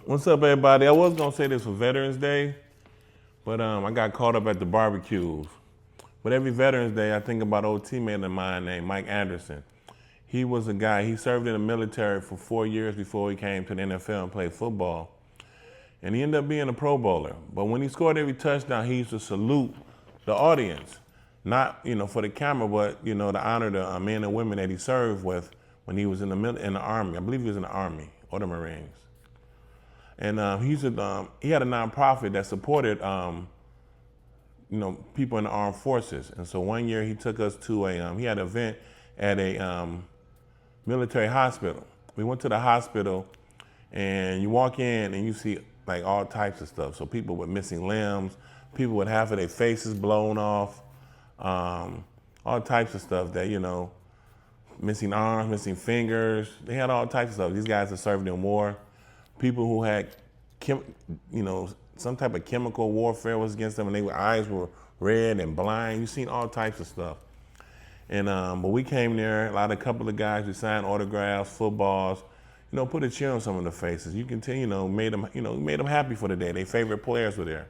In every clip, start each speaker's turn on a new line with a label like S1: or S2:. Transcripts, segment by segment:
S1: What's up, everybody? I was gonna say this for Veterans Day, but I got caught up at the barbecues. But every Veterans Day, I think about an old teammate of mine named Mike Anderson. He was a guy, he served in the military for 4 years before he came to the NFL and played football. And he ended up being a Pro Bowler. But when he scored every touchdown, he used to salute the audience. Not, for the camera, but, to honor the men and women that he served with when he was in the Army. I believe he was in the Army or the Marines. And he had a nonprofit that supported, people in the armed forces. And so one year he took us to he had an event at a military hospital. We went to the hospital, and you walk in and you see like all types of stuff. So people with missing limbs, people with half of their faces blown off, all types of stuff that, missing arms, missing fingers. They had all types of stuff. These guys that served in war. People who had, some type of chemical warfare was against them, and their eyes were red and blind. You've seen all types of stuff. And but we came there, a couple of guys, we signed autographs, footballs, put a cheer on some of the faces. You can tell, made them happy for the day. Their favorite players were there.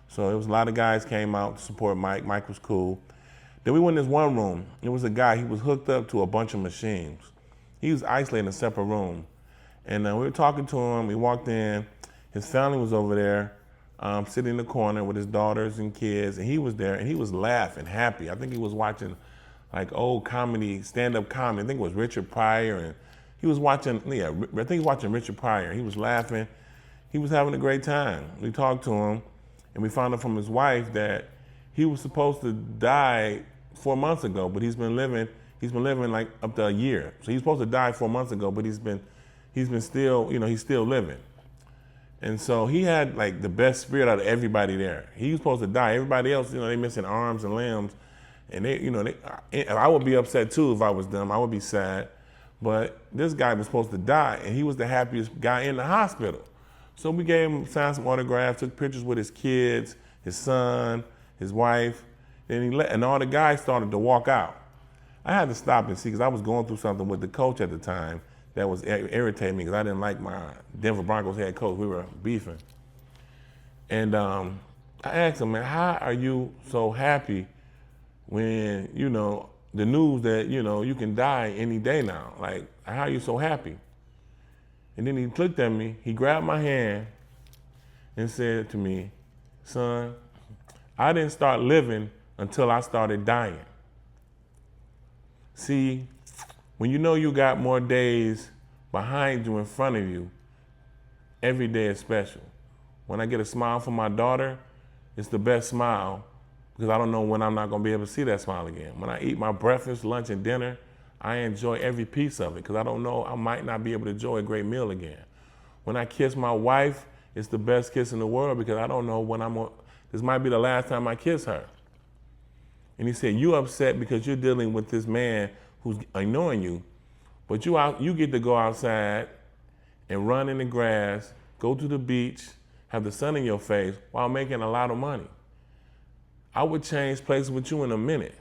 S1: So it was a lot of guys came out to support Mike. Mike was cool. Then we went in this one room. It was a guy, he was hooked up to a bunch of machines. He was isolated in a separate room. And we were talking to him, we walked in, his family was over there, sitting in the corner with his daughters and kids, and he was there, and he was laughing, happy. I think he was watching like old comedy, stand-up comedy. I think it was Richard Pryor, and he was watching, I think he was watching Richard Pryor. He was laughing, he was having a great time. We talked to him, and we found out from his wife that he was supposed to die 4 months ago, but he's been living like up to a year. So he's supposed to die 4 months ago, but he's been still, he's still living. And so he had like the best spirit out of everybody there. He was supposed to die. Everybody else, they missing arms and limbs. And I would be upset too if I was them. I would be sad. But this guy was supposed to die, and he was the happiest guy in the hospital. So we gave him, signed some autographs, took pictures with his kids, his son, his wife, and all the guys started to walk out. I had to stop and see, because I was going through something with the coach at the time that was irritating me, because I didn't like my Denver Broncos head coach. We were beefing. And I asked him, man, how are you so happy when, the news that, you can die any day now? Like, how are you so happy? And then he looked at me, he grabbed my hand and said to me, son, I didn't start living until I started dying. See, when you got more days behind you in front of you, every day is special. When I get a smile from my daughter, it's the best smile, because I don't know when I'm not gonna be able to see that smile again. When I eat my breakfast, lunch, and dinner, I enjoy every piece of it, because I don't know, I might not be able to enjoy a great meal again. When I kiss my wife, it's the best kiss in the world, because I don't know when this might be the last time I kiss her. And he said, you upset because you're dealing with this man who's ignoring you, but you get to go outside and run in the grass, go to the beach, have the sun in your face while making a lot of money. I would change places with you in a minute.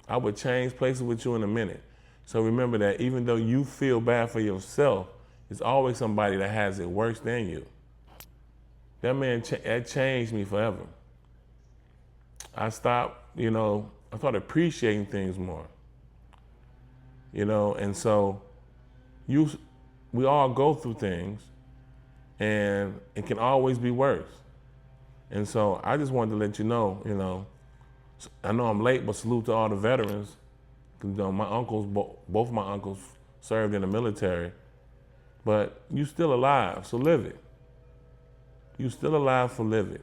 S1: I would change places with you in a minute. So remember that even though you feel bad for yourself, there's always somebody that has it worse than you. That man, that changed me forever. I stopped, I started appreciating things more. And so we all go through things, and it can always be worse. And so I just wanted to let you know, I know I'm late, but salute to all the veterans. My uncles, both of my uncles served in the military, but you still alive, so live it. You still alive, so live it.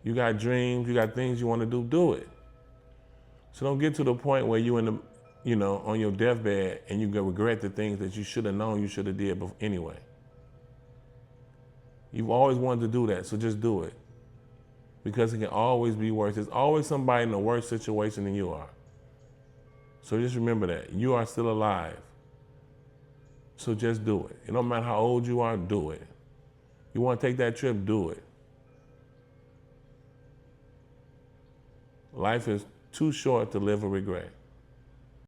S1: You got dreams, you got things you want to do it. So don't get to the point where you on your deathbed and you regret the things that you should have known you should have did anyway. You've always wanted to do that, so just do it. Because it can always be worse. There's always somebody in a worse situation than you are. So just remember that. You are still alive. So just do it. It don't matter how old you are, do it. You want to take that trip, do it. Life is too short to live with regret.